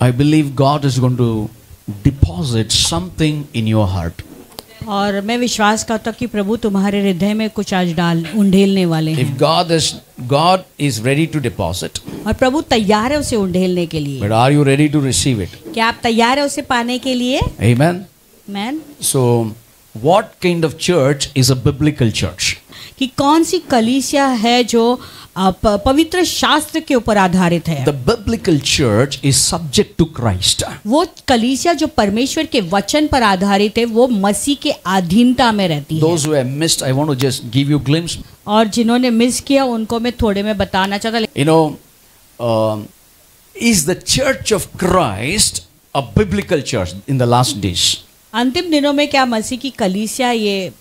I believe God is going to deposit something in your heart. और मैं विश्वास करता हूँ कि प्रभु तुम्हारे हृदय में कुछ आज उंडेलने वाले हैं। If God is ready to deposit, और प्रभु तैयार है उसे उंडेलने के लिए। but are you ready to receive it? क्या आप तैयार है उसे पाने के लिए? Amen. Man. So, what kind of church is a biblical church? कि कौन सी कलीसिया है जो पवित्र शास्त्र के ऊपर आधारित है? The biblical church is subject to Christ. वो कलीसिया जो परमेश्वर के वचन पर आधारित है, वो मसीह के अधीनता में रहती है। Those who have missed, I want to just give you a glimpse. और जिन्होंने मिस किया उनको मैं थोड़े में बताना चाहता। You know, is the church of Christ a biblical church in the last days? अंतिम दिनों में क्या मसीह की कलीसिया ये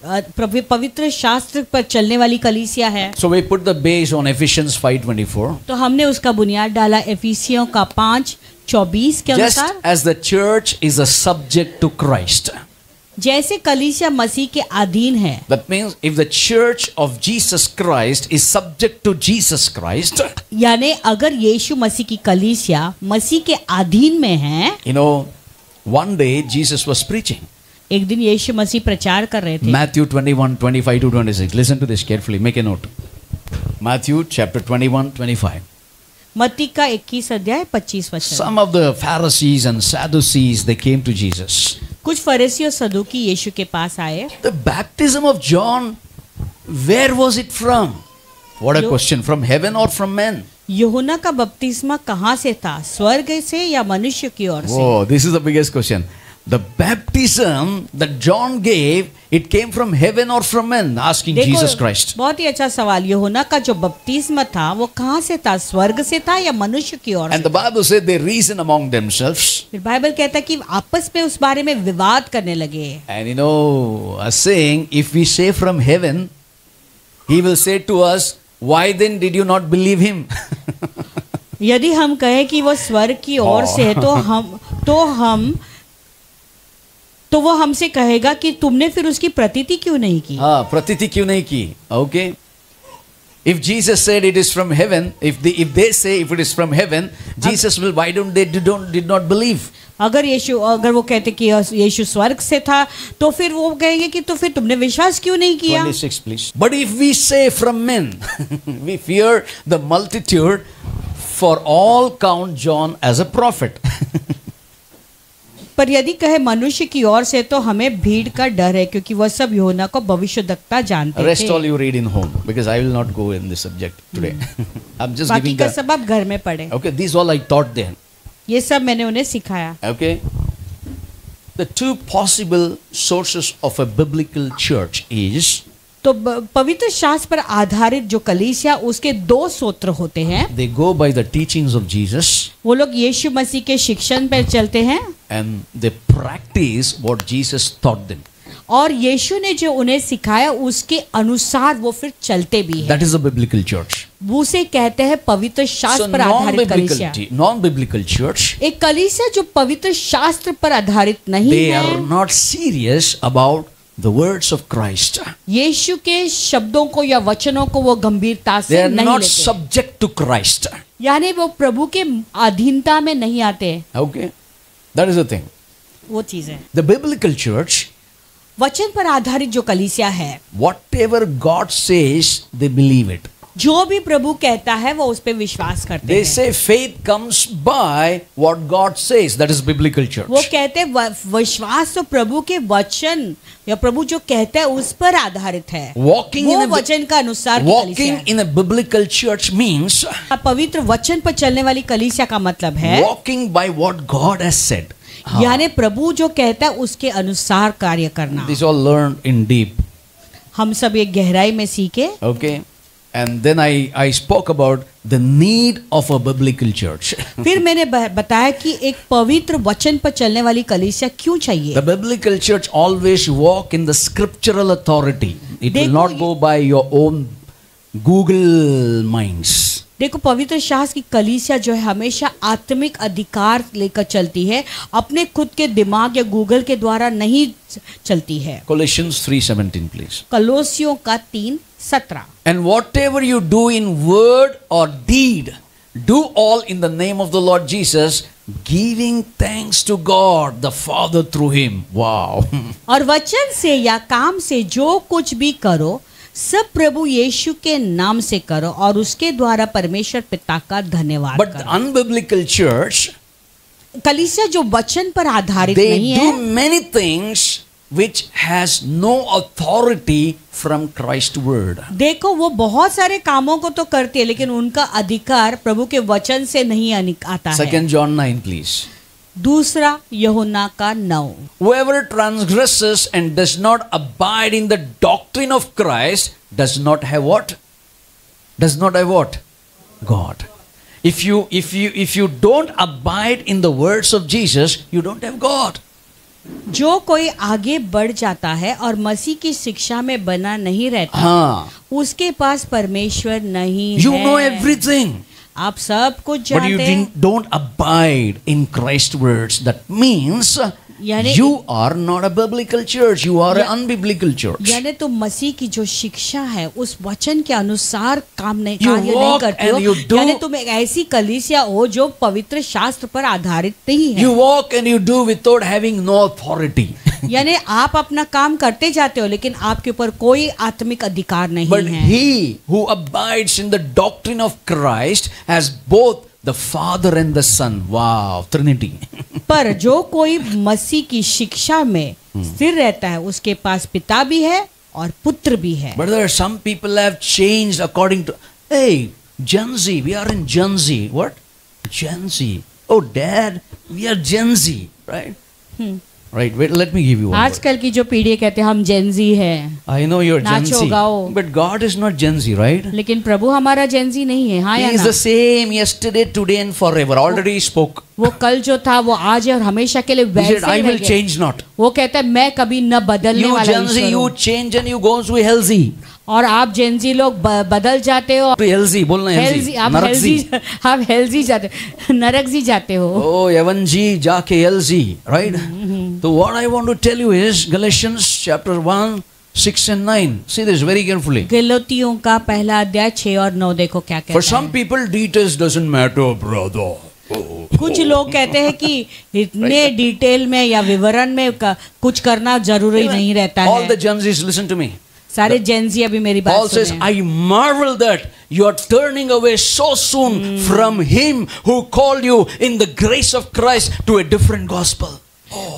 पवित्र शास्त्र पर चलने वाली कलीसिया है? So we put the base on Ephesians 5:24. तो हमने उसका बुनियाद डाला एफिसियों का 5:24 के अनुसार। Just as the church is a subject to Christ. जैसे कलीसिया मसीह के अधीन है। That means if the church of Jesus Christ is subject to Jesus Christ, यानी अगर यीशु मसीह की कलीसिया मसीह के अधीन में है। you know, one day Jesus was preaching. एक दिन यीशु मसीह प्रचार कर रहे थे। Matthew 21:25-26. Listen to this carefully. Make a note. Matthew chapter 21:25. मत्ती का 21 अध्याय 25 वचन। Some of the Pharisees and Sadducees, they came to Jesus. कुछ फरीसी और सदूकी यीशु के पास आए। The baptism of John, where was it from? What a question. From heaven or from men? यूहन्ना का बपतिस्मा कहाँ से था, स्वर्ग से या मनुष्य की ओर से? Oh, this is the biggest question. The baptism that John gave, it came from heaven or from men? Asking Jesus Christ. बहुत ही अच्छा सवाल। यूहन्ना का जो बपतिस्मा था वो कहाँ से था, स्वर्ग से था या मनुष्य की ओर से? And the Bible said they reason among themselves. फिर बाइबल कहता है कि आपस में उस बारे में विवाद करने लगे। And you know, saying, if we say from heaven, he will say to us, why then did you not believe him? यदि हम कहें कि वो स्वर्ग की ओर से है तो वो हमसे कहेगा कि तुमने फिर उसकी प्रतीति क्यों नहीं की? हाँ, प्रतीति क्यों नहीं की? Okay. If Jesus said it is from heaven, if they say if it is from heaven, Jesus will, why did not believe? अगर वो कहते कि यीशु स्वर्ग से था तो फिर वो कहेंगे कि तो फिर तुमने विश्वास क्यों नहीं किया? 26 please. But if we say from men, we fear the multitude, for all count John as a prophet. पर यदि कहे मनुष्य की ओर से तो हमें भीड़ का डर है क्योंकि वह सब यूहन्ना को भविष्यद्वक्ता जानते थे। Rest all you read in home because I will not go in this subject today. I'm just बाकी giving का सब आप घर में पढ़ें। Okay, these all I taught them. ये सब मैंने उन्हें सिखाया। Okay. The two possible sources of a biblical church is, तो पवित्र शास्त्र पर आधारित जो कलीसिया उसके दो सूत्र होते हैं। they go by the teachings of Jesus. वो लोग यीशु मसीह के शिक्षण पर चलते हैं। And they practice what Jesus taught them. और यीशु ने जो उन्हें सिखाया उसके अनुसार वो फिर चलते भी हैं। That is a biblical church. उसे कहते हैं पवित्र शास्त्र पर आधारित कलीसिया। Non-biblical church. एक कलीसिया जो पवित्र शास्त्र पर आधारित नहीं They है। are not serious about the words of Christ. यीशु के शब्दों को या वचनों को वो गंभीरता They से are नहीं not लेते। subject to Christ. यानी वो प्रभु के अधीनता में नहीं आते। Okay, that is the thing. वो चीज है। The biblical church, वचन पर आधारित जो कलीसिया है, whatever God says, they believe it. जो भी प्रभु कहता है वो उस पे विश्वास करते They हैं। say faith comes by what God says. That is biblical church. वो कहते हैं विश्वास तो प्रभु के वचन या प्रभु जो कहता है उस पर आधारित है। Walking वो in a वचन का अनुसार की कलीसिया walking है। in a biblical church means पवित्र वचन पर चलने वाली कलीसिया का मतलब है walking by what God has said. यानी प्रभु जो कहता है उसके अनुसार कार्य करना। This all learned in deep. हम सब एक गहराई में सीखे। Okay. And then I spoke about the need of a biblical church. फिर मैंने बताया कि एक पवित्र वचन पर चलने वाली कलीसिया क्यों चाहिए। The biblical church always walk in the scriptural authority. It will not go by your own Google minds. देखो पवित्र शास्त्र की कलीसिया जो है हमेशा आत्मिक अधिकार लेकर चलती है, अपने खुद के दिमाग या गूगल के द्वारा नहीं चलती है। Colossians 3:17 please. कलोसियों का 3:17। And whatever you do in word or deed, do all in the name of the Lord Jesus, giving thanks to God the Father through him. Wow. और वचन से या काम से जो कुछ भी करो सब प्रभु यीशु के नाम से करो और उसके द्वारा परमेश्वर पिता का धन्यवाद But the करो। unbiblical church, कलीसिया जो वचन पर आधारित they नहीं do है, many things which has no authority from Christ's word. देखो वो बहुत सारे कामों को तो करती है लेकिन उनका अधिकार प्रभु के वचन से नहीं आता है। 2 John 9, please. दूसरा यूहन्ना का 9। Whoever transgresses and does not abide in the doctrine of Christ does not have what? Does not have what? God. If you don't abide in the words of Jesus, you don't have God. जो कोई आगे बढ़ जाता है और मसीह की शिक्षा में बना नहीं रहता, हाँ. उसके पास परमेश्वर नहीं You है। know everything, आप सब कुछ but you जानते हैं, don't abide in Christ's words. That means यानी you are not a biblical church. You are an unbiblical church. यानी तुम मसीह की जो शिक्षा है उस वचन के अनुसार काम नहीं You कार्य नहीं walk करते and you हो, do- यानी तुम एक ऐसी कलीसिया हो जो पवित्र शास्त्र पर आधारित नहीं है। You walk and you do without having no authority. यानी आप अपना काम करते जाते हो लेकिन आपके ऊपर कोई आत्मिक अधिकार नहीं But है। he who abides in the doctrine of Christ has both the Father and the Son. Wow, Trinity. पर जो कोई मसीह की शिक्षा में स्थिर रहता है उसके पास पिता भी है और पुत्र भी है। But there are some people have changed according to, hey, Gen Z, we are in Gen Z. What? Gen Z. Oh, Dad, we are Gen Z, right? Right, wait, let me give you one word. आजकल की जो पीढ़ी कहते हैं हम Gen Z है, I know you're Gen nacho, Z, गाओ। but God is not Gen Z, right? लेकिन प्रभु हमारा जेनजी नहीं है। हाँ या He is ना? the same yesterday, today and forever. Already he spoke. वो कल जो था वो आज है और हमेशा के लिए He वैसे said, I ही will रह गया। change not. वो कहता है मैं कभी न बदलने You वाला Gen Z, ईश्वर you हूँ। change and you go to hell Z. और आप जेनजी लोग बदल जाते हो, To hell Z, बोलना hell हेल्जी Z. आप नरक हेल्जी Z. आप हेल्जी जाते नरक जी जाते हो। Oh, Evan G, जाके hell Z, right? So what I want to tell you is Galatians chapter 1, 6 and 9. See this very carefully. गलतियों का पहला अध्याय 6 और 9 देखो क्या For कहता some है। people, details doesn't matter, brother. कुछ लोग कहते हैं कि इतने डिटेल में या विवरण में कुछ करना जरूरी नहीं रहता All the है। Gen Zs, listen to me. सारे जेनजी अभी मेरी Paul बात says, सुने। I marvel that you are turning away so soon from him who called you in the grace of Christ to a different gospel.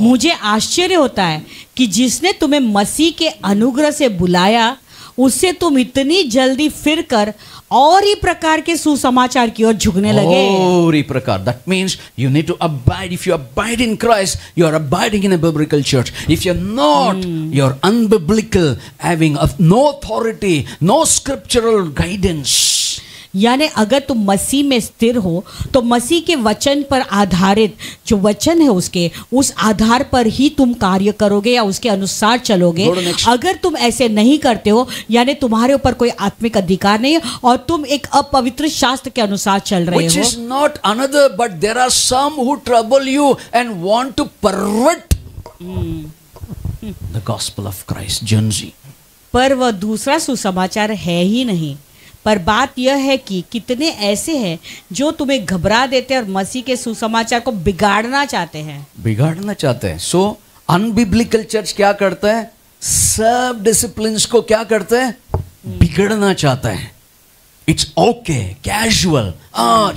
मुझे आश्चर्य होता है कि जिसने तुम्हें मसीह के अनुग्रह से बुलाया उससे तुम इतनी जल्दी फिर कर और ही प्रकार के सुसमाचार की ओर झुकने लगे। Oh, Prakar. That means you need to abide. If you abide in Christ, you are abiding in a biblical church. If you're not, you're unbiblical, having no authority, no scriptural guidance. यानी अगर तुम मसीह में स्थिर हो तो मसीह के वचन पर आधारित जो वचन है उसके उस आधार पर ही तुम कार्य करोगे या उसके अनुसार चलोगे। Go to next. अगर तुम ऐसे नहीं करते हो यानी तुम्हारे ऊपर कोई आत्मिक अधिकार नहीं है और तुम एक अपवित्र शास्त्र के अनुसार चल रहे Which हो। is not another, but there are some who trouble you and want to pervert the gospel of Christ. Gen Z. पर वह दूसरा सुसमाचार है ही नहीं। पर बात यह है कि कितने ऐसे हैं जो तुम्हें घबरा देते हैं और मसीह के सुसमाचार को बिगाड़ना चाहते हैं। बिगाड़ना चाहते हैं। सो अनबिब्लिकल चर्च क्या करता है? सब डिसिप्लिन्स को क्या करता है? बिगड़ना चाहता है। इट्स ओके, कैजुअल,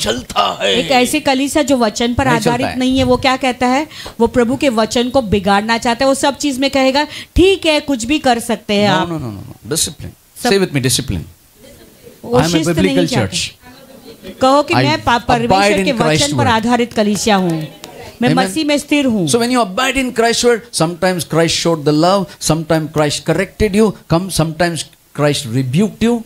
चलता है। एक ऐसी कलीसिया जो वचन पर नहीं चलता आधारित है। नहीं है, वो क्या कहता है? वो प्रभु के वचन को बिगाड़ना चाहता है। वो सब चीज में कहेगा ठीक है कुछ भी कर सकते हैं आप। No. Discipline. सब- Say with me, discipline. वो I am a शिस्त biblical नहीं church. चाहते। कहो कि I मैं abide परमेश्वर in के Christ's वचन पर word. आधारित कलीसिया हूँ, मैं Amen. मसीह में स्थिर हूँ। So when you abide in Christ's word, sometimes Christ showed the love, sometimes Christ corrected you, sometimes Christ rebuked you.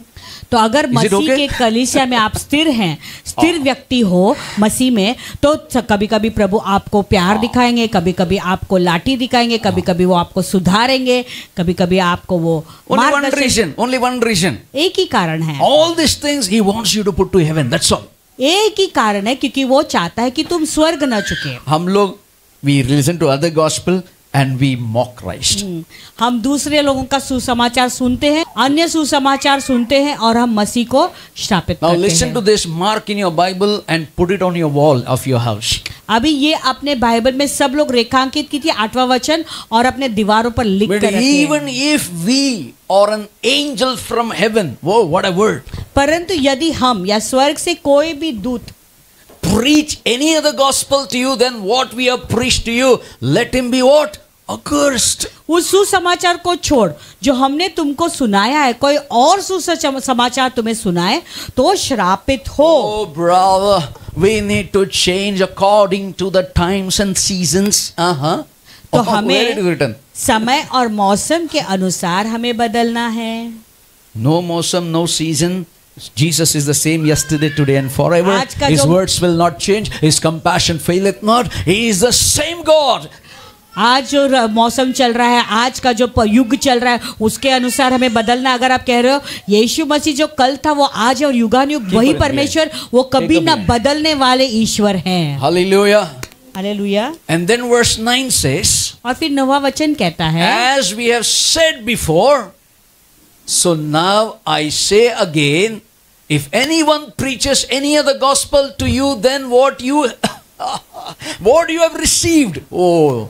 तो अगर Is it मसीह okay? के कलीसिया में आप स्थिर हैं, स्थिर व्यक्ति हो मसीह में, तो कभी कभी प्रभु आपको प्यार दिखाएंगे, कभी कभी आपको लाठी दिखाएंगे, कभी कभी वो आपको सुधारेंगे, कभी कभी आपको वो Only one reason. एक ही कारण है, All these things he wants you to put to heaven. That's all. एक ही कारण है क्योंकि वो चाहता है कि तुम स्वर्ग न चुके। हम लोग we listen to other gospel and we mock Christ. हम दूसरे लोगों का सुसमाचार सुनते हैं, अन्य सुसमाचार सुनते हैं और हम मसीह को श्रापित Now करते listen हैं। to this, mark in your Bible and put it on your wall of your house. अभी ये अपने बाइबल में सब लोग रेखांकित की थी 8वां वचन और अपने दीवारों पर लिख But कर रखे हैं। even if we or an angel from heaven, whoa, what a word, परंतु यदि हम या स्वर्ग से कोई भी दूत preach any other gospel to you than what we have preached to you, let him be what? Accursed. उस सुसमाचार को छोड़ जो हमने तुमको सुनाया है, कोई और सुसमाचार तुम्हें सुनाए तो श्रापित हो। Oh, brother, we need to change according to the times and seasons. तो Where it is written? हमें समय और मौसम के अनुसार हमें बदलना है। No मौसम, no season. Jesus is the same yesterday, today and forever. आज का His जो- words will not change. His compassion faileth not. He is the same God. आज जो मौसम चल रहा है, आज का जो युग चल रहा है, उसके अनुसार हमें बदलना। अगर आप कह रहे हो यीशु मसीह जो कल था वो आज और युगानुयुग वही परमेश्वर, वो कभी ना बदलने वाले ईश्वर हैं। Hallelujah. Hallelujah. And then verse 9 says, और फिर 9वां वचन कहता है, as we have said before, so now I say again, if anyone preaches any other gospel to you than what you have received. Oh,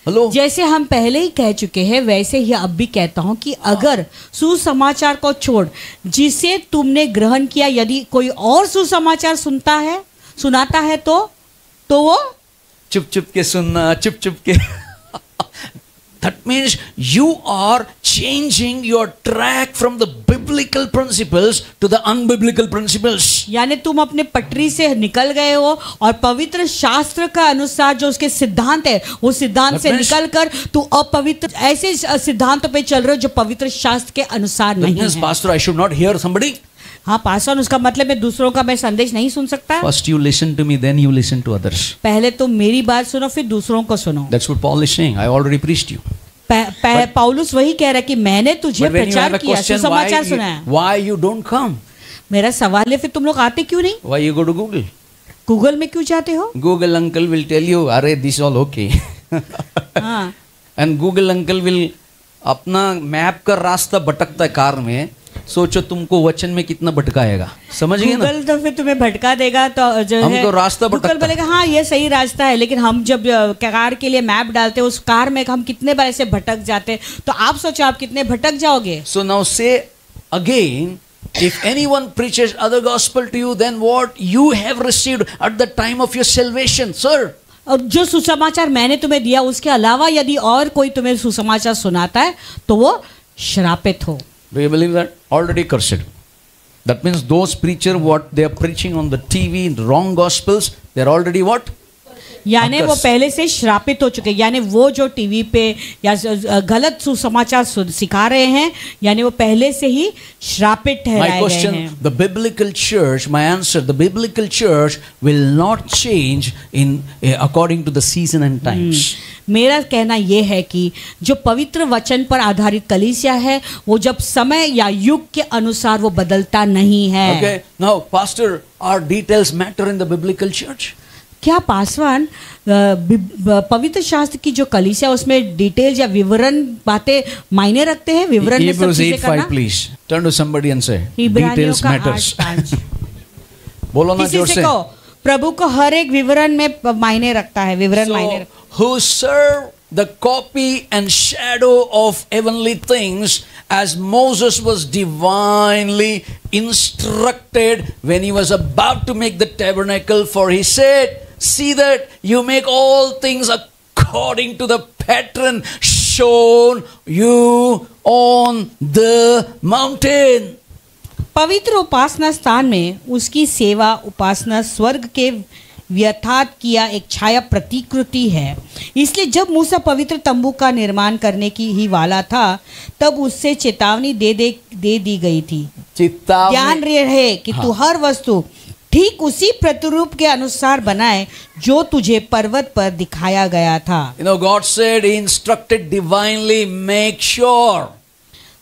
hello. जैसे हम पहले ही कह चुके हैं वैसे ही अब भी कहता हूं कि अगर सुसमाचार को छोड़ जिसे तुमने ग्रहण किया, यदि कोई और सुसमाचार सुनाता है तो वो चुप चुप के सुनना, चुप चुप के. That means you are changing your track from the biblical principles to the unbiblical principles. यानी तुम अपने पटरी से निकल गए हो और पवित्र शास्त्र का अनुसार जो उसके सिद्धांत है उस सिद्धांत से निकल कर तू अपवित्र ऐसे सिद्धांतों पे चल रहे हो जो पवित्र शास्त्र के अनुसार That नहीं means, है। Pastor, I should not hear somebody. हाँ पास्टर, उसका मतलब मैं दूसरों का मैं संदेश नहीं सुन सकता। First you listen to me, then you listen to others. पहले तुम मेरी बात सुनो फिर दूसरों को सुनो। That's what Paul is saying. I already preached you. पौलुस वही कह रहा है कि मैंने तुझे But when you have प्रचार a किया, question, सुसमाचार सुनाया। why you don't come? मेरा सवाल है फिर तुम लोग आते क्यों नहीं? Why you go to Google? Google में क्यों जाते हो? Google uncle will tell you, अरे this all okay. हाँ, And Google uncle will अपना मैप का रास्ता भटकता है कार में, सोचो तुमको वचन में कितना भटकाएगा, समझ गए ना? गूगल तो फिर तुम्हें भटका देगा, तो जो है हमको रास्ता गूगल भटकता। बोलेगा हाँ ये सही रास्ता है, लेकिन हम जब कार के लिए मैप डालते हैं उस कार में हम कितने बार ऐसे भटक जाते हैं, तो आप सोचो आप कितने भटक जाओगे। So now say again, if anyone preaches other gospel to you than what you have received at the time of your salvation, sir. और जो सुसमाचार मैंने तुम्हें दिया उसके अलावा यदि और कोई तुम्हें सुसमाचार सुनाता है तो वो श्रापित हो। Do you believe that? Already cursed. That means those preachers, what they are preaching on the TV, wrong gospels, they are already what? यानी वो पहले से श्रापित हो चुके, यानी वो जो टीवी पे या गलत सुसमाचार सिखा रहे हैं, यानी वो पहले से ही श्रापित ठहराए My गए question, हैं। the biblical church, my answer, the biblical church will not change in according to the season and times. मेरा कहना यह है कि जो पवित्र वचन पर आधारित कलीसिया है वो जब समय या युग के अनुसार वो बदलता नहीं है। Okay, now pastor, are details matter in the biblical church? क्या पासवान पवित्र शास्त्र की जो कलीसिया उसमें डिटेल्स या विवरण बातें मायने रखते हैं? विवरण में सब Hebrews चीजें 8:5, करना। please. Turn to somebody and say, इब्रानियों details का matters. 8:5। बोलो ना किसी जोर से से. कहो प्रभु को हर एक विवरण में मायने रखता है, विवरण मायने So, who serve the copy and shadow of heavenly things, as Moses was divinely instructed when he was about to make the tabernacle, for he said, see that you make all things according to the pattern shown you on the mountain. पवित्र उपासना स्थान में उसकी सेवा उपासना स्वर्ग के व्यर्थात किया एक छाया प्रतिकृति है। इसलिए जब मूसा पवित्र तंबू का निर्माण करने की ही वाला था तब उससे चेतावनी दे दी गई थी। ध्यान रहे कि तू हर वस्तु ठीक उसी प्रतिरूप के अनुसार बनाए जो तुझे पर्वत पर दिखाया गया था। You know, God said, He instructed divinely, make sure.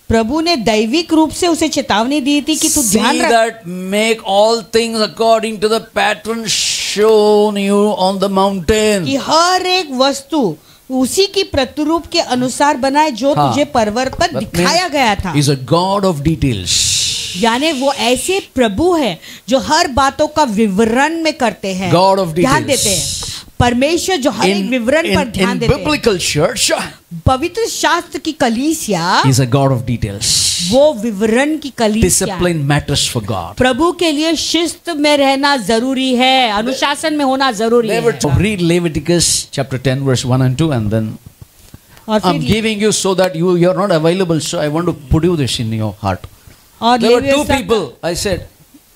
प्रभु ने दैविक रूप से उसे चेतावनी दी थी कि तू ध्यान See रख, that make all things according to the pattern shown you on the mountain. कि हर एक वस्तु उसी की प्रतिरूप के अनुसार बनाए जो हाँ। तुझे पर्वत पर That दिखाया means गया था। He's a God of details. यानी वो ऐसे प्रभु है जो हर बातों का विवरण में करते हैं, God of ध्यान details. देते हैं। परमेश्वर जो हर एक विवरण पर ध्यान in देते हैं। biblical church पवित्र शास्त्र की कलीसिया is a God of details. वो विवरण की कलीसिया है। Discipline matters for God. प्रभु के लिए शिस्त में रहना जरूरी है, अनुशासन में होना जरूरी है। Read Leviticus chapter 10 verse 1 and 2 and then और I'm फिर giving you so that you are not available, so I want to put you this in your heart. और There were two levy people, I said.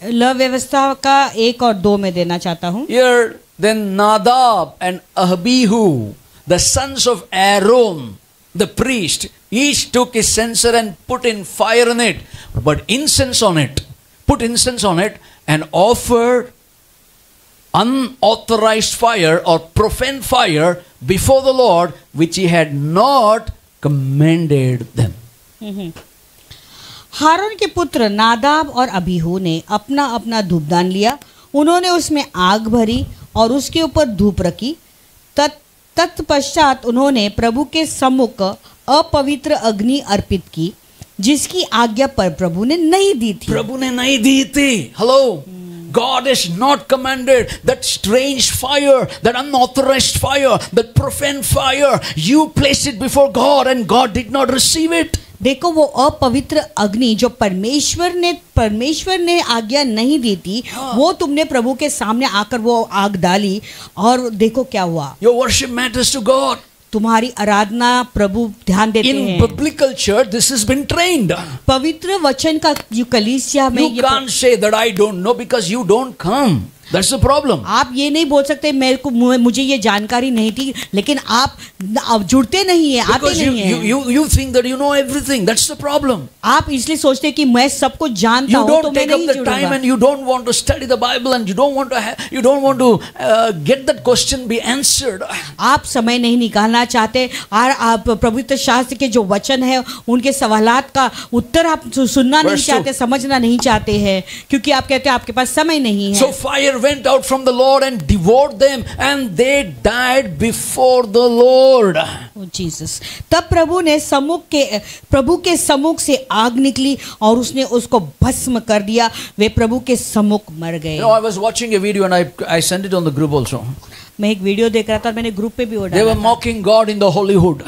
लव व्यवस्था का 1 और 2 में देना चाहता हूँ। Here then Nadab and Abihu, the sons of Aaron, the priest, each took his censer and put in fire in it, but incense on it, put incense on it and offered unauthorized fire or profane fire before the Lord, which he had not commanded them. हारून के पुत्र नादाब और अबीहू ने अपना अपना धूपदान लिया, उन्होंने उसमें आग भरी और उसके ऊपर धूप रखी। तत्पश्चात उन्होंने प्रभु के सम्मुख अपवित्र अग्नि अर्पित की, जिसकी आज्ञा पर प्रभु ने नहीं दी थी। प्रभु ने नहीं दी थी। Hello. God has not commanded that strange fire, that unauthorized fire, that profane fire. You placed it before God and God did not receive it. देखो वो अपवित्र अग्नि जो परमेश्वर ने आज्ञा नहीं दी थी, वो तुमने प्रभु के सामने आकर वो आग डाली और देखो क्या हुआ। Your worship matters to God. तुम्हारी आराधना प्रभु ध्यान देते In हैं। biblical church, this has been trained. पवित्र वचन का कलीसिया में You can't say that I don't know because you don't come. That's the problem. आप ये नहीं बोल सकते मुझे ये जानकारी नहीं थी, लेकिन आप जुड़ते नहीं है, आते Because नहीं है। you think that you know everything. That's the problem. आप इसलिए सोचते हैं कि मैं सब कुछ जानता You हूँ तो don't मैं take up नहीं the time जुड़ूंगा। and you don't want to study the Bible and you don't want to get that question be answered. आप समय नहीं निकालना चाहते और आप पवित्र शास्त्र के जो वचन है उनके सवालात का उत्तर आप सुनना नहीं Verse चाहते, समझना नहीं चाहते हैं, क्योंकि आप कहते हैं आपके पास समय नहीं है। So fire went out from the Lord and devoured them and they died before the Lord. Jesus, तब प्रभु के सम्मुख से आग निकली और उसने उसको भस्म कर दिया, वे प्रभु के सम्मुख मर गए। You know, I was watching a video and I sent it on the group also. मैं एक वीडियो देख रहा था और मैंने ग्रुप पे भी वो They were डाला था। mocking God in the Hollywood.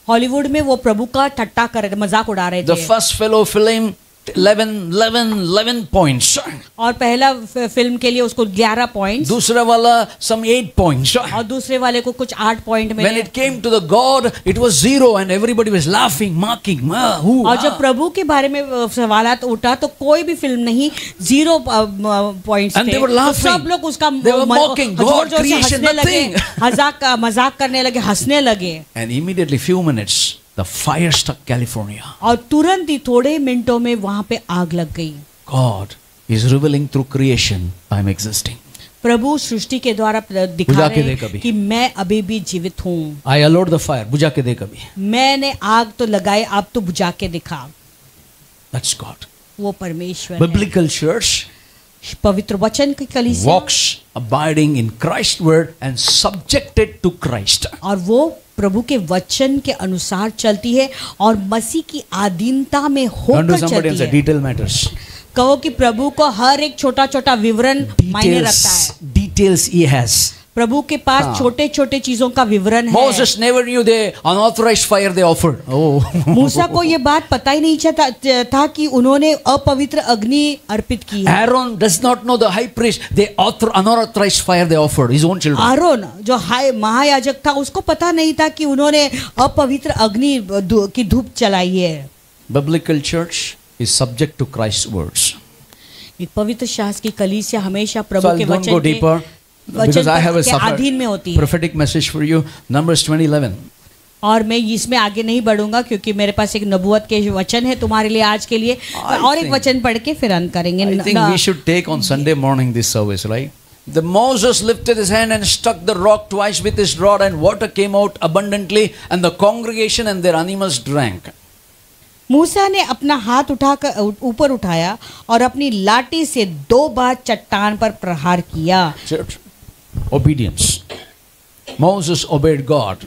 Hollywood में वो प्रभु का ठट्टा कर रहे थे, मजाक उड़ा रहे The थे। first fellow film 11 points. और पहला फिल्म के लिए उसको 11 पॉइंट्स दूसरा वाला some 8 points. और दूसरे वाले को कुछ 8 पॉइंट When मिले। it came to the God, it was 0 and everybody was laughing, mocking. Who? और जब प्रभु के बारे में सवालात उठा तो कोई भी फिल्म नहीं, 0 पॉइंट्स And थे। they were laughing. तो सब लोग उसका They were mocking God, जोर-जोर से creation, हंसने लगे, nothing. मजाक करने लगे, हंसने लगे। And immediately few minutes the fire struck California. और तुरंत ही थोड़े मिनटों में वहां पे आग लग गई। God is revealing through creation, I am existing. प्रभु सृष्टि के द्वारा दिखा बुझा रहे के दे हैं कभी। कि मैं अभी भी जीवित हूँ। I allowed the fire. बुझा के दे कभी. मैंने आग तो लगाई, अब तो बुझा के दिखा। That's God. वो परमेश्वर है। Biblical church पवित्र वचन की कलीसिया walks abiding in Christ's word and subjected to Christ. और वो प्रभु के वचन के अनुसार चलती है और मसीह की अधीनता में Turn to होकर somebody and चलती say, है। detail matters. कहो कि प्रभु को हर एक छोटा छोटा विवरण मायने रखता है। Details he has. प्रभु के पास छोटे छोटे चीजों का विवरण है। Moses never knew the unauthorized fire they offered. Oh. मूसा को ये बात पता ही नहीं था कि उन्होंने अपवित्र अग्नि अर्पित की है। Aaron does not know the high priest. The unauthorized fire they offered his own children. Aron जो महायाजक था उसको पता नहीं था कि उन्होंने अपवित्र अग्नि की धूप चलाई है। Biblical church is subject to Christ's words. एक पवित्र शास्त्र की कलीसिया हमेशा So प्रभु I के don't go वचन deeper because I have a के अधीन में होती है। prophetic message for you. Numbers 20:11. और मैं इसमें आगे नहीं बढ़ूंगा क्योंकि मेरे पास एक नबूवत के वचन है तुम्हारे लिए आज के लिए, और एक वचन पढ़ के फिर अंत करेंगे। I think we should take on Sunday morning this service, right? The Moses lifted his hand and struck the rock twice with his rod, and water came out abundantly, and the congregation and their animals drank. मूसा ने अपना हाथ उठाकर ऊपर उठाया और अपनी लाठी से 2 बार चट्टान पर प्रहार किया। Church, obedience. Moses obeyed God,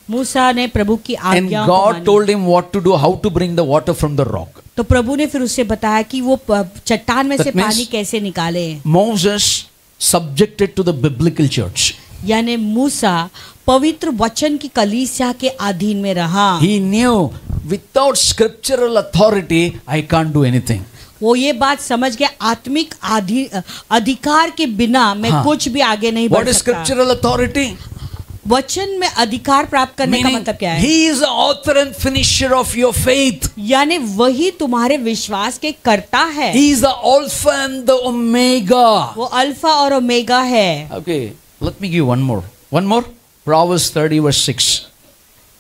मूसा ने प्रभु की and आज्ञा को God माना। told him what to do, how to bring the water from the rock. तो प्रभु ने फिर उससे बताया कि वो चट्टान में That से means- पानी कैसे निकाले। Moses subjected to the biblical church. यानी मूसा पवित्र वचन की कलीसिया के अधीन में रहा। He knew without scriptural authority, I can't do anything. वो ये बात समझ गया, आत्मिक अधिकार के बिना मैं हाँ। कुछ भी आगे नहीं What बढ़ is सकता। scriptural authority? वचन में अधिकार प्राप्त करने का Meaning, मतलब क्या है? He is the author and finisher of your faith. यानी वही तुम्हारे विश्वास के कर्ता है। He is the Alpha and the Omega. वो अल्फा और ओमेगा है। Okay, let me give one more. One more. Proverbs 30 verse 6.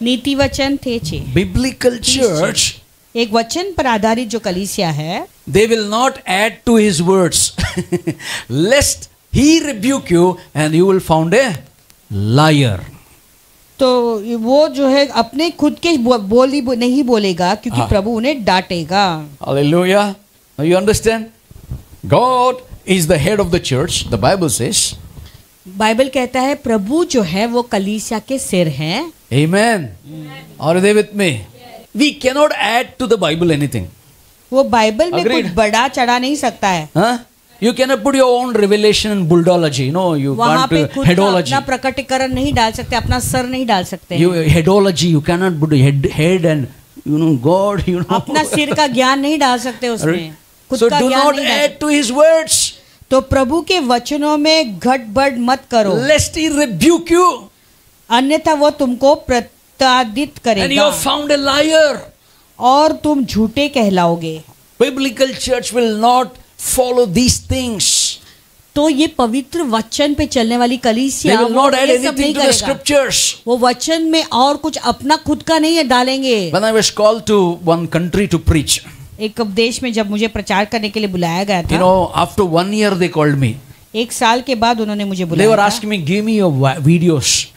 नीति वचन थे 6। Biblical church, एक वचन पर आधारित जो कलीसिया है, they will not add to his words, lest he rebuke you and you will found a liar. तो वो जो है अपने खुद के बोली नहीं बोलेगा, क्योंकि हाँ। प्रभु उन्हें डांटेगा। Hallelujah. Now you understand? God is the head of the church, the Bible says. Bible कहता है प्रभु जो है वो कलीसिया के सिर हैं। Amen. Are they with me? We cannot add to the Bible anything. वो बाइबल में Agreed. कुछ बड़ा चढ़ा नहीं सकता है। Huh? You cannot put your own revelation and bulldology. No, you वहाँ पे can't खुद का headology. अपना प्रकटीकरण नहीं डाल सकते, अपना सर नहीं डाल सकते You हैं। headology. You cannot put head and God. अपना सिर का ज्ञान नहीं डाल सकते उसमें, खुद So का do ज्ञान not नहीं डाल add to his words, तो प्रभु के वचनों में घटबढ़ मत करो, lest he rebuke you अन्यथा वो तुमको प्रताड़ित and you करेगा are found a liar. और तुम झूठे कहलाओगे। Biblical church will not follow these things. तो ये पवित्र वचन पे चलने वाली They कलीसिया will वो not add ये सब नहीं anything to the करेगा। scriptures. वो वचन में और कुछ अपना खुद का नहीं डालेंगे। When I was called to one country to preach, एक देश में जब मुझे प्रचार करने के लिए बुलाया गया you था, know, after 1 year they called me. एक साल के बाद उन्होंने मुझे They बुलाया were था। asking me, give me your videos.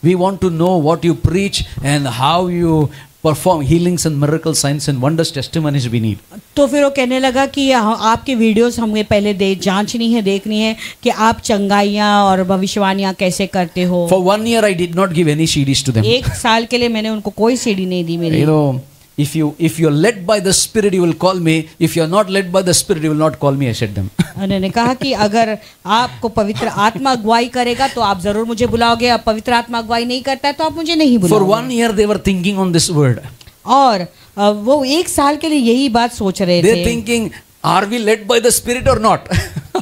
We want to know what you preach and how you perform healings and miracles, signs and wonders, testimonies we need. तो फिर वो कहने लगा कि आपके वीडियोस हमें पहले जांचनी है, देखनी है कि आप चंगाइयाँ और भविष्यवाणियाँ कैसे करते हो। For 1 year I did not give any CDs to them. एक साल के लिए मैंने उनको कोई सीडी नहीं दी मेरी। You know, if you're led by the Spirit, you will call me. If you're not led by the Spirit, you will not call me, I said them. उन्होंने कहा कि अगर आपको पवित्र आत्मा अगुवाई करेगा तो आप जरूर मुझे बुलाओगे, अब पवित्र आत्मा अगुवाई नहीं करता है तो आप मुझे नहीं For बुलाओगे। 1 year they were thinking on this word. और वो एक साल के लिए यही बात सोच रहे They're थे, thinking, are we led by the Spirit or not?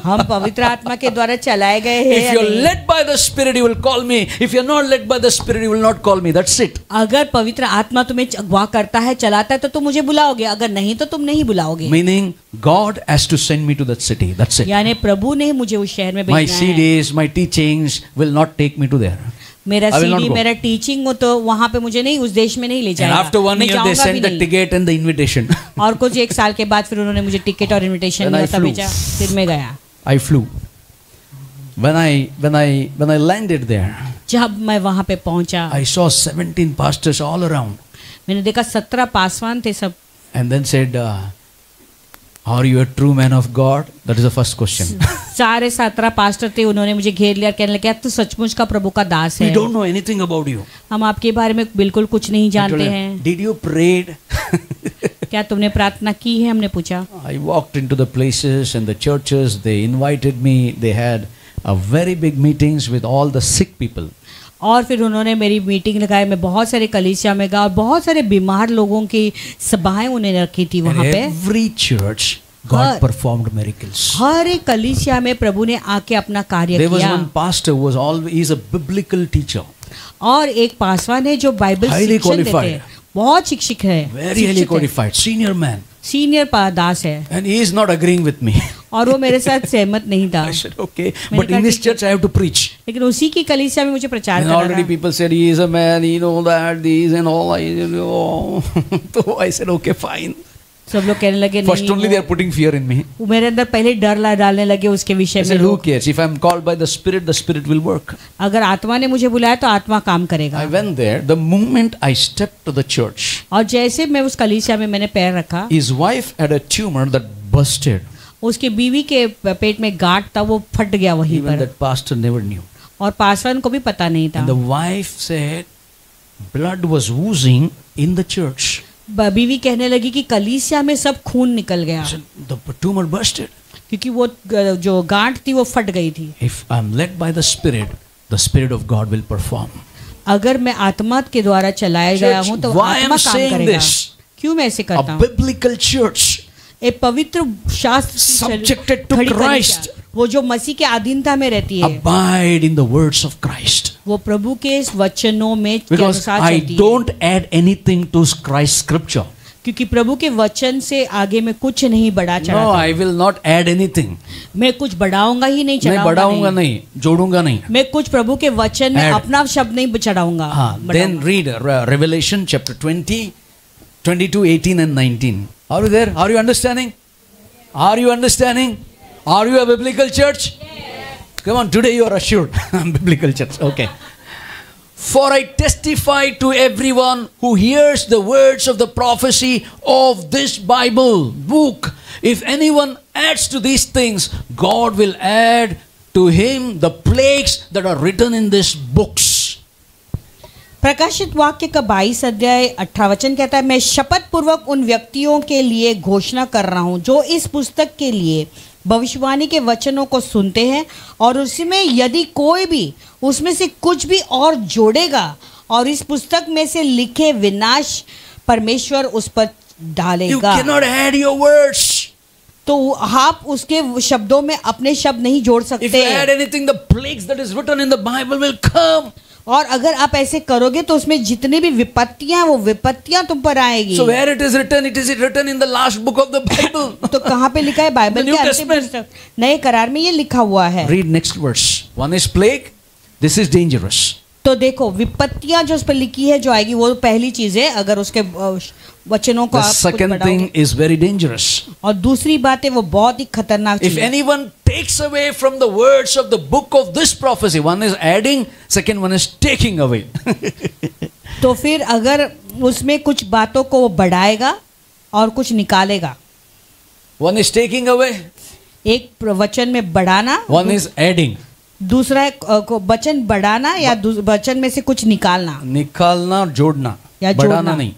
हम पवित्र आत्मा के द्वारा चलाए गए हैं If या you're नहीं? led by the Spirit, you will call me. If you're not led by the Spirit, you will not call me. That's it. अगर पवित्र आत्मा तुम्हें अगवा करता है, चलाता है तो तुम मुझे बुलाओगे, अगर नहीं तो तुम नहीं बुलाओगे। Meaning, God has to send me to that city. That's it. यानी प्रभु ने मुझे उस शहर में My भेजना है। CDs, my teachings will not take me to there. मेरा I will not CD, go. मेरा टीचिंग हो तो वहां पे मुझे नहीं, उस देश में नहीं ले And जाएगा। after 1 मैं year, they जाऊंगा भी sent the नहीं। ticket and the invitation. और कुछ एक साल के बाद फिर उन्होंने मुझे टिकट और इनविटेशन Then I तब flew. भेजा, फिर मैं गया। I flew. When I landed there, जब मैं वहां पे पहुंचा, I saw 17 pastors all around, मैंने देखा 17 पासवान थे सब। and then said, "Are you a true man of God?" That is the first question. सारे 17 पास्टर थे, उन्होंने मुझे घेर लिया, कहने लगे तू सचमुच का प्रभु का दास We है, don't know anything about you. हम आपके बारे में बिल्कुल कुछ नहीं I told जानते them, हैं। Did you prayed? क्या तुमने प्रार्थना की है, हमने पूछा। I walked into the places and the churches. They invited me. They had a very big meetings with all the sick people. और फिर उन्होंने मेरी मीटिंग लगाई, मैं बहुत सारे कलीसिया में गया और बहुत सारे बीमार लोगों की सभाएं उन्होंने रखी थी And वहाँ पे। every church, God हाँ। performed miracles. हर एक कलीसिया में प्रभु ने आके अपना कार्य There was किया। one pastor who was always, he's a biblical teacher. और एक पासवान है जो बाइबल Highly शिक्षण देते qualified. हैं, बहुत शिक्षक है, Very highly qualified, senior man. Senior Das है, And he is not agreeing with me. और वो मेरे साथ सहमत नहीं था। I said, okay, मैंने but कहा, in this ठीक है। church I have to preach. लेकिन उसी की कलीसिया में मुझे प्रचार And करना already था। people said, he is a man, he know that, this and all. So I said, okay, fine. सब लोग कहने लगे First नहीं, only they are putting fear in me. वो मेरे अंदर पहले डर डालने लगे उसके विषय I में said, who लोग। cares? If I'm called by the Spirit will work. अगर आत्मा ने मुझे बुलाया तो आत्मा काम करेगा। I went there. The moment I stepped to the church, और जैसे मैं उस कलीसिया में मैंने पैर रखा, his wife had a tumor that busted. उसकी बीवी के पेट में गांठ था, वो फट गया वहीं Even पर, that pastor never knew. और पासवान को भी पता नहीं था। And the wife said, blood was oozing in the church. बीवी कहने लगी कि कलीसिया में सब खून निकल गया, I said, the tumor busted. क्योंकि वो जो गांठ थी वो फट गई थी। If I'm led by the Spirit, the Spirit of God will perform. अगर मैं आत्मा के द्वारा चलाया गया Church, हूँ तो why आत्मा I'm काम saying करेगा। this? क्यों मैं ऐसे करता A हूँ? biblical church एक पवित्र शास्त्र से subjected to खड़ी कलिसिया, Christ, वो जो मसीह के अधीनता में रहती है, abide in the words of Christ. वो प्रभु के इस वचनों में के Because अनुसार I चलती है। don't add anything to Christ's scripture. क्योंकि प्रभु के वचन से आगे मैं कुछ नहीं बढ़ा No, चढ़ाता। I will not add anything. मैं कुछ बढ़ाऊंगा ही नहीं, मैं चढ़ाऊंगा बढ़ाऊंगा नहीं। नहीं, जोड़ूंगा नहीं. मैं कुछ प्रभु के वचन में Add. अपना शब्द नहीं चढ़ाऊंगा। Then बढ़ाऊंगा। read Revelation chapter 20, 22, 18 and 19. Are you there? Are you understanding? Are you understanding? Are you a biblical church? Come on, today you are assured. Biblical church. Okay. For I testify to everyone who hears the words of the prophecy of this Bible book. If anyone adds to these things, God will add to him the plagues that are written in these books. प्रकाशित वाक्य का 22 अध्याय 18 वचन कहता है, मैं शपथ पूर्वक उन व्यक्तियों के लिए घोषणा कर रहा हूँ जो इस पुस्तक के लिए भविष्यवाणी के वचनों को सुनते हैं, और उसमें यदि कोई भी उसमें से कुछ भी और जोड़ेगा और इस पुस्तक में से लिखे विनाश परमेश्वर उस पर You डालेगा। cannot add your words. तो आप उसके शब्दों में अपने शब्द नहीं जोड़ If you सकते। add anything, the plagues that is written in the Bible will come. और अगर आप ऐसे करोगे तो उसमें जितनी भी विपत्तियां, वो विपत्तियां तुम पर आएगी। So where it is written in the last book of the Bible. तो कहाँ पे लिखा है? बाइबल The के New अंतिम Testament. पुस्तक नए करार में ये लिखा हुआ है। Read next verse. One is plague. This is dangerous. तो देखो, विपत्तियां जो उस पर लिखी है जो आएगी, वो पहली चीज है। अगर उसके वचनों को The आप कुछ second बढ़ाओगे। thing is very dangerous. और दूसरी बात है, वो बहुत ही खतरनाक If चीज है। anyone takes away from the words of the book of this prophecy, one is adding, second one is taking away. तो फिर अगर उसमें कुछ बातों को वो बढ़ाएगा और कुछ निकालेगा। One is taking away, एक वचन में बढ़ाना, one is adding. दूसरा है वचन बढ़ाना या वचन में से कुछ निकालना निकालना और जोड़ना, या बढ़ाना जोड़ना। नहीं,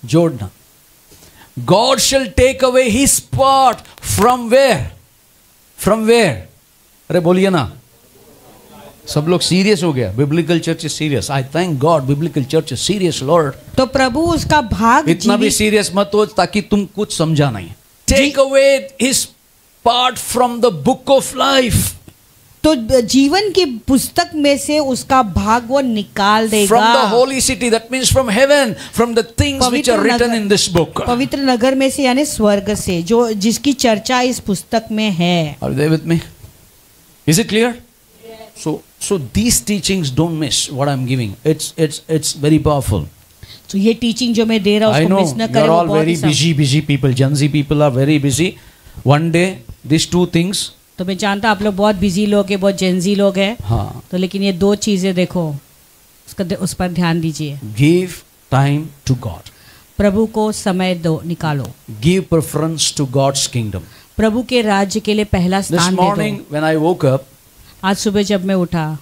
जोड़ना. God shall take away his part from where? From where? अरे बोलिए ना, सब लोग सीरियस हो गया. Biblical church is serious. I thank God biblical church is serious Lord. तो प्रभु उसका भाग इतना भी सीरियस मत हो ताकि तुम कुछ समझा नहीं. Take away his part from the book of life. तो जीवन की पुस्तक में से उसका भाग वो निकाल देगा. From the holy city, that means from heaven, from the things which are written in this book. पवित्र नगर में से, यानी स्वर्ग से, जो जिसकी चर्चा इस पुस्तक में है. Are you there with me? Is it clear? So these teachings don't miss what I'm giving. It's very powerful. तो ये टीचिंग जो मैं दे रहा हूँ I उसको know मिस न you करें. are वो all बहुत very he busy people. Gen Z people are very busy. One day these two things. तो मैं जानता आप लोग बहुत बिजी लोग हैं, बहुत जेंजी लोग हैं. हाँ. तो लेकिन ये दो चीजें देखो, उस पर ध्यान दीजिए. Give time to God. प्रभु को समय दो, निकालो. Give preference to God's kingdom. प्रभु के राज्य के लिए पहला This स्थान दे morning दो. when I woke up, आज सुबह जब मैं उठा,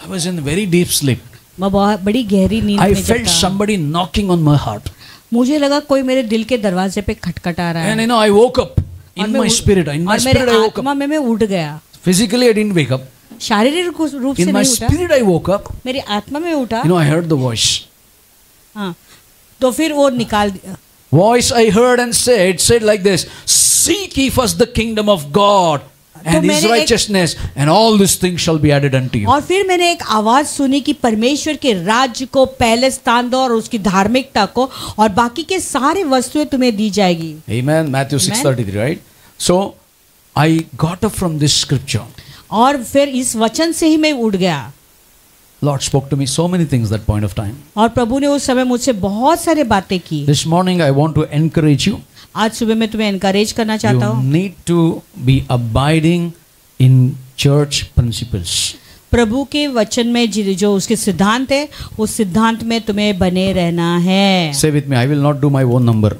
I was in very deep sleep. मैं बहुत बड़ी गहरी नींद I में जब felt था. somebody knocking on my heart. मुझे लगा कोई मेरे दिल के दरवाजे पे खटखटा रहा And है. I woke up और in मैं my उठ- spirit. In my और मेरे spirit I woke up. आत्मा में मैं उठ गया. Physically I didn't wake up. शारीरिक रूप से In my नहीं उठा, spirit I woke up. मेरी आत्मा में उठा. I heard the voice. हाँ, तो फिर वो निकाल दिया. Voice I heard and said like this: Seek ye first the kingdom of God and His मैंने एक- righteousness, and all these things shall be added unto you. और फिर मैंने एक आवाज सुनी कि परमेश्वर के राज्य को पहले स्थान दो और उसकी धार्मिकता को, और बाकी के सारे वस्तुएं तुम्हें दी जाएगी. Amen. Matthew 6:33, right? So I got up from this scripture. और फिर इस वचन से ही मैं उठ गया. Lord spoke to me so many things that point of time. और प्रभु ने उस समय मुझसे बहुत सारे बातें की. This morning I want to encourage you. आज सुबह मैं तुम्हें एनकरेज करना चाहता You हूँ. need to be abiding in church principles. प्रभु के वचन में जो उसके सिद्धांत है, उस सिद्धांत में तुम्हें बने रहना है. Say with me, I will not do my own number.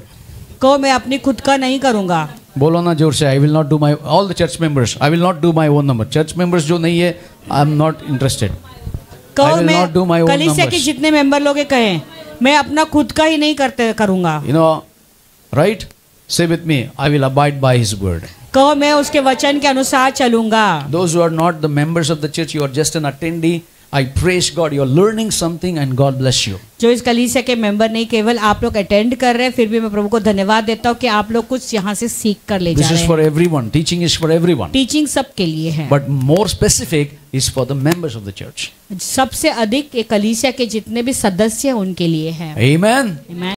को मैं अपनी खुद का नहीं करूंगा. बोलो ना जोर से, I will not do my, all the church members, I will not do my own number. Church members जो नहीं है, I am not interested. I कहो will मैं not do my own कलीसिया के numbers. जितने मेंबर लोग हैं कहें, मैं अपना खुद का ही नहीं करूंगा. You know, right? Say with me, I will abide by His word. कहो मैं उसके वचन के अनुसार चलूंगा। Those who are not the members of the church, you are just an attendee. I praise God. You are learning something, and God bless you. जो इस कलीसिया के मेंबर नहीं, केवल आप लोग अटेंड कर रहे हैं, फिर भी मैं प्रभु को धन्यवाद देता हूँ कि आप लोग कुछ यहाँ से सीख कर ले जा This रहे is हैं। for everyone. Teaching is for everyone. Teaching सबके लिए है, But more specific is for the members of the church. सबसे अधिक ये कलीसिया के जितने भी सदस्य हैं उनके लिए है। Amen. Amen.